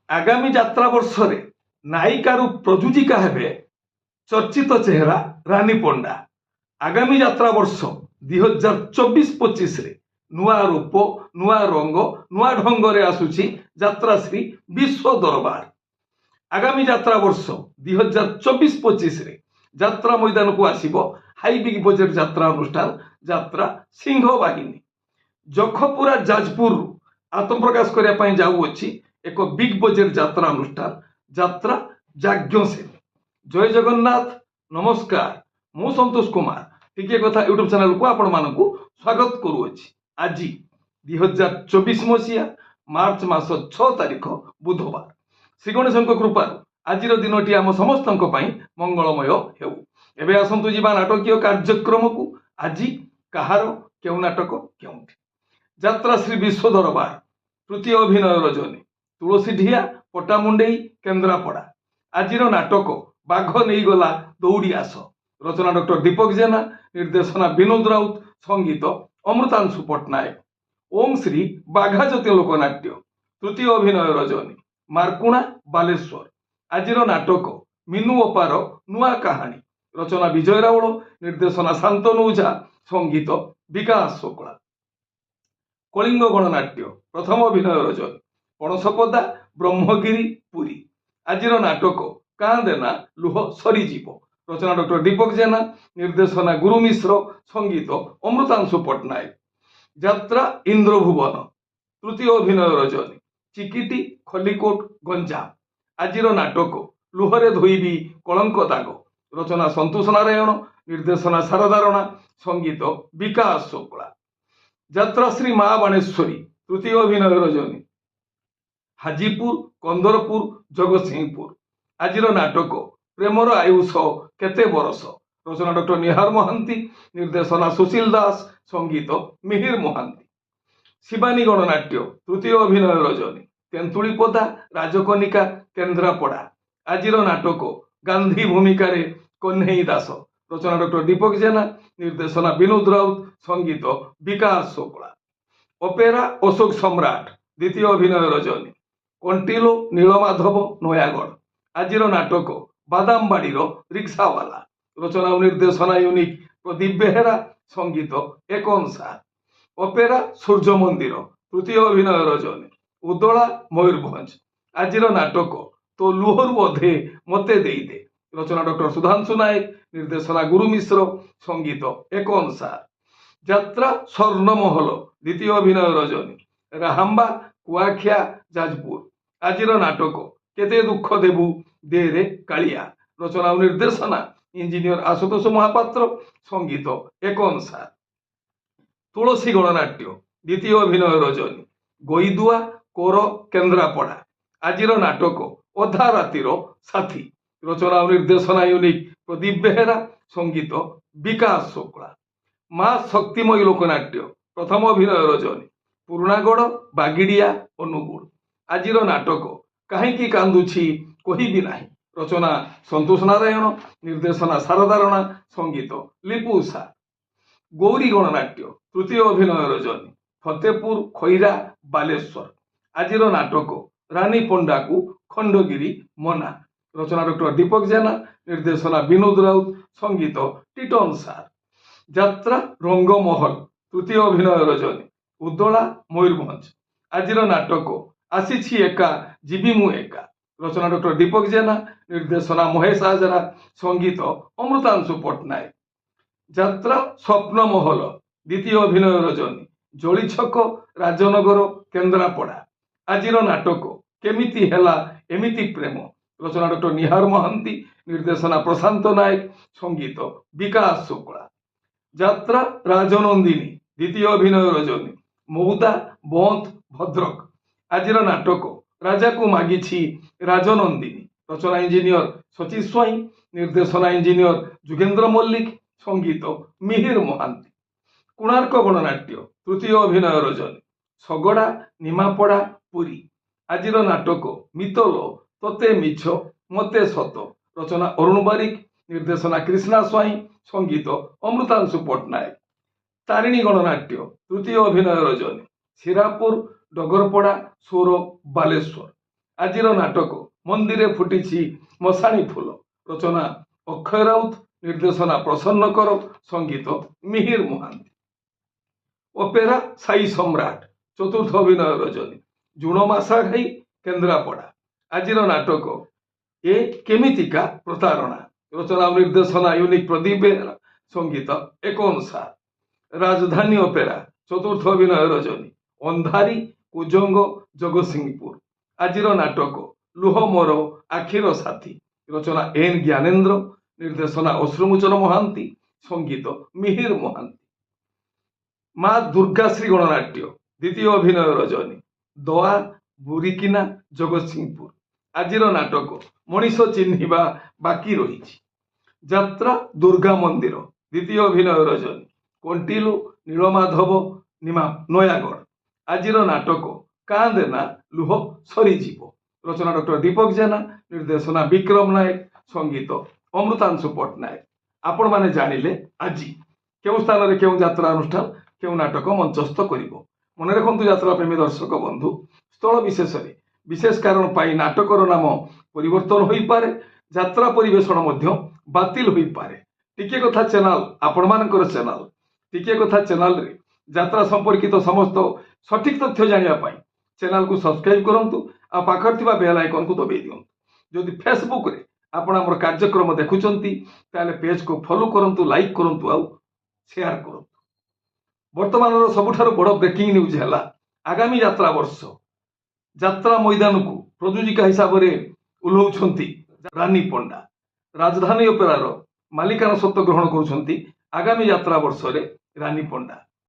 आगामी यात्रा वर्ष रे नायिकारु प्रयोजिका हेबे चर्चित चेहरा रानी पंडा। आगामी यात्रा वर्ष 2024-25 रे नुआ रूप नुआ रंग नुआ ढंग रे आसुची यात्राश्री विश्व दरबार। आगामी यात्रा वर्ष 2024-25 रे यात्रा मैदान को आसिबो हाई बिग बजेट यात्रा अनुष्ठान यात्रा सिंह बाहिनी। जखपुरा जाजपुर आत्मप्रकाश करने जाऊँगी एक बिग बजेट यात्रा अनुष्ठान यात्रा यज्ञसेनी। जय जगन्नाथ नमस्कार मु संतोष कुमार टिके कथा यूट्यूब चैनल को आपण मानकु स्वागत करूछि। आज 2024 मसीहा मार्च मास 6 तारिख बुधवार श्री गणेश कृपा आज दिनटी आम समस्त मंगलमय हेउ। एबे आसंतु जीवा नाटकीय कार्यक्रम को। आज कहार केउ नाटक केउठी यात्रा श्री विश्व दरबार तृतीय अभिनय रजनी तुलसी ढिया पटामुंडेई केन्द्रापड़ा। आज नाटक बाघ नहीं गला दौड़ी आस रचना डॉक्टर दीपक जेना निर्देशना विनोद राउत संगीत अमृतांशु पट्टनायक। ओम श्री बाघाज्योति लोकनाट्य तृतीय अभिनय रजनी मार्कुणा बालेश्वर। आज नाटक मीनू अपार नुआ कहानी रचना विजय रावल निर्देशना शांतनु ओझा संगीत विकास शुक्ला। कलिंग गणनाट्य प्रथम अभिनय रजनी पणसपदा ब्रह्मगिरी पुरी। आज नाटक कांदेना लुह सरीजीव रचना डॉक्टर दीपक जेना निर्देशना गुरु मिश्र संगीत अमृतांशु पट्टनायक। यात्रा इंद्रभुवन तृतीय अभिनय रजनी चिकिटी खलिकोट गंजाम। आज नाटक लुहरे धोईबी कलंक दाग रचना संतोष नारायण निर्देशना शारदा राणा संगीत विकास शुक्ला। यात्रा श्री माँ बाणेश्वरी तृतीय अभिनय रजनी हाजीपुर कंदरपुर जगतसिंहपुर। आज नाटक प्रेमर आयुष केते बरस रचना डॉक्टर निहार महांती निर्देशना सुशील दास संगीत मिहिर महांती। शिवानी गणनाट्य तृतीय अभिनय रजनी तेंतुलीपदा राजकनिका केन्द्रापड़ा। आज नाटक गांधी भूमिका कन्हई दास रचना डॉक्टर दीपक जेना निर्देशना विनोद राउत संगीत विकास शुक्ला। अपेरा अशोक सम्राट द्वितीय अभिनय रजनी कंटिलो नीलमाधव नयागढ़। आज नाटक बादामबाड़ीर रिक्सावाला रचना और निर्देशना यूनिक प्रदीप बेहेरा संगीत एक अनुसार। अपेरा सूर्य मंदिर तृतीय अभिनय रजनी उदला मयूरभंज। आज नाटक तो लुहरु अधे मते देई दे रचना डॉक्टर सुधांशु नायक निर्देशना गुरु मिश्र संगीत एक अनुसार। यात्रा स्वर्णमहल द्वितीय अभिनय रजनी राहाम्बा कुआखिया जाजपुर। आज नाटक केते दुख देबू दे रे कालिया रचना और निर्देशना इंजीनियर आशुतोष महापात्र संगीत एक अनुसार। तुलसी गणनाट्य द्वितीय अभिनय रजनी गोईदुआ कोर केन्द्रापड़ा। आज नाटक अधा रातिर साथी रचना और निर्देशना यूनिक प्रदीप बेहेरा संगीत विकास शुक्ला। माँ शक्तिमयी लोकनाट्य प्रथम अभिनय रजनी पुराणागढ़ बागिड़िया अनुगुल। आज नाटक कहीं कांदुछि कहिबी नाही रचना संतोष नारायण निर्देशना शारदा राणा संगीत लिपु सा। गौरी गणनाट्य तृतीय अभिनय रजनी फतेपुर खैरा बालेश्वर। आज नाटक रानी पंडा को खंडगिरी मना रचना डॉक्टर दीपक जेना निर्देशना विनोद राउत संगीत टिटन सार। यात्रा रंगमहल तृतीय अभिनय रजनी उदला मयूरभंज। आज नाटक आसी एका जीवी मु एका रचना डॉक्टर दीपक जेना निर्देशना महेश हाजरा संगीत अमृतांशु पट्टनायक। यात्रा स्वप्नमहल द्वितीय अभिनय रजनी जोड़ी छक राजनगर केन्द्रापड़ा। आज नाटक केमिति हेला एमिति प्रेम रचना डॉक्टर निहार महांती निर्देशना प्रशांत नायक संगीत विकास शुक्ला। यात्रा राजनंदिनी द्वितीय अभिनय रजनी मौदा बंत भद्रक। आज नाटक राजा को मागिछि राजनंदिनी रचना इंजीनियर सचिव स्वाई निर्देशना इंजीनियर जुगेन्द्र मल्लिक संगीत मिहिर महांती। कोणार्क गणनाट्य तृतीय अभिनय रजनी सगड़ा निमापड़ा पुरी। आज नाटक मितल तोते मिछ मते सत रचना अरुण बारिक निर्देशना कृष्णा स्वाई संगीत अमृतांशु पट्टनायक। तारिणी गणनाट्य तृतीय अभिनय रजनी शिरापुर डगरपड़ा सोर बालेश्वर। ଆଜିର ନାଟକ ମନ୍ଦିରେ ଫୁଟିଛି ମଶାଣି ଫୁଲ। ରଚନା ଅକ୍ଷୟ ରାଉତ, ନିର୍ଦ୍ଦେଶନା ପ୍ରସନ୍ନ କର, ସଙ୍ଗୀତ ମିହିର ମହାନ୍ତି। ଅପେରା ସାଇ ସମ୍ରାଟ, ଚତୁର୍ଥ ଅଭିନୟ ରଜନୀ, ଜୁଣ ମାସା ଘାଇ, କେନ୍ଦ୍ରାପଡ଼ା। ଆଜିର ନାଟକ ଏ କେମିତିକା ପ୍ରତାରଣା। ରଚନା ଓ ନିର୍ଦ୍ଦେଶନା ୟୁନିକ୍ ପ୍ରଦୀପ ବେହେରା, ସଙ୍ଗୀତ ଏକ ଅନୁସାର। ରାଜଧାନୀ ଅପେରା, ଚତୁର୍ଥ ଅଭିନୟ ରଜନୀ, ଅନ୍ଧାରୀ, କୁଜଙ୍ଗ, ଜଗତସିଂହପୁର। ଆଜିର ନାଟକ ଲୁହ ମୋର ଆଖିର ସାଥୀ। ରଚନା ଏନ୍ ଜ୍ଞାନେନ୍ଦ୍ର, ନିର୍ଦ୍ଦେଶନା ଅଶ୍ରୁମୋଚନ ମହାନ୍ତି, ସଙ୍ଗୀତ ମିହିର ମହାନ୍ତି। ମା ଦୁର୍ଗାଶ୍ରୀ ଗଣନାଟ୍ୟ, ଦ୍ୱିତୀୟ ଅଭିନୟ ରଜନୀ, ଦଆ, ବୁରିକିନା, ଜଗତସିଂହପୁର। ଆଜିର ନାଟକ ମଣିଷ ଚିହ୍ନିବା ବାକି ରହିଛି। ଯାତ୍ରା ଦୁର୍ଗା ମନ୍ଦିର, ଦ୍ୱିତୀୟ ଅଭିନୟ ରଜନୀ, କଣ୍ଟିଲୋ, ନୀଳମାଧବ, ନୟାଗଡ଼। ଆଜିର ନାଟକ କାନ୍ଦେ ନା ଲୁହ ସରିଯିବ। ରଚନା ଡକ୍ଟର ଦୀପକ ଜେନା, ନିର୍ଦ୍ଦେଶନା ବିକ୍ରମ ନାୟକ, ସଙ୍ଗୀତ ଅମୃତାଂଶୁ ପଟ୍ଟନାୟକ। ଆପଣମାନେ ଜାଣିଲେ ଆଜି କେଉଁ ସ୍ଥାନରେ କେଉଁ ଯାତ୍ରା ଅନୁଷ୍ଠାନ କେଉଁ ନାଟକ ମଞ୍ଚସ୍ଥ କରିବ। ମନେ ରଖନ୍ତୁ ଯାତ୍ରାପ୍ରେମୀ ଦର୍ଶକ ବନ୍ଧୁ, ସ୍ଥଳ ବିଶେଷରେ ବିଶେଷ କାରଣ ପାଇଁ ନାଟକର ନାମ ପରିବର୍ତ୍ତନ ହୋଇପାରେ, ଯାତ୍ରା ପରିବେଷଣ ମଧ୍ୟ ବାତିଲ ହୋଇପାରେ। ଟିକେ କଥା ଚ୍ୟାନେଲ ଆପଣମାନଙ୍କର ଚ୍ୟାନେଲ। ଟିକେ କଥା ଚ୍ୟାନେଲରେ ଯାତ୍ରା ସମ୍ପର୍କିତ ସମସ୍ତ ସଠିକ ତଥ୍ୟ ଜାଣିବା ପାଇଁ ଚ୍ୟାନେଲକୁ ସବସ୍କ୍ରାଇବ କରନ୍ତୁ ଆଉ ପାଖରେ ଥିବା ବେଲ୍ ଆଇକନକୁ ଦବାଇ ଦିଅନ୍ତୁ। ଯଦି ଫେସବୁକରେ ଆପଣ ଆମର କାର୍ଯ୍ୟକ୍ରମ ଦେଖୁଛନ୍ତି ତାହେଲେ ପେଜକୁ ଫଲୋ କରନ୍ତୁ, ଲାଇକ୍ କରନ୍ତୁ ଆଉ ସେୟାର କରନ୍ତୁ। ବର୍ତ୍ତମାନର ସବୁଠାରୁ ବଡ଼ ବ୍ରେକିଂ ନ୍ୟୁଜ ହେଲା ଆଗାମୀ ଯାତ୍ରା ବର୍ଷ ଯାତ୍ରା ମଇଦାନକୁ ପ୍ରଯୋଜିକା ହିସାବରେ ଓହ୍ଲାଉଛନ୍ତି ରାନୀ ପଣ୍ଡା। ରାଜଧାନୀ ଅପେରାର ମାଲିକାନା ସତ୍ତ୍ୱ ଗ୍ରହଣ କରୁଛନ୍ତି ଆଗାମୀ ଯାତ୍ରା ବର୍ଷରେ ରାନୀ ପଣ୍ଡା।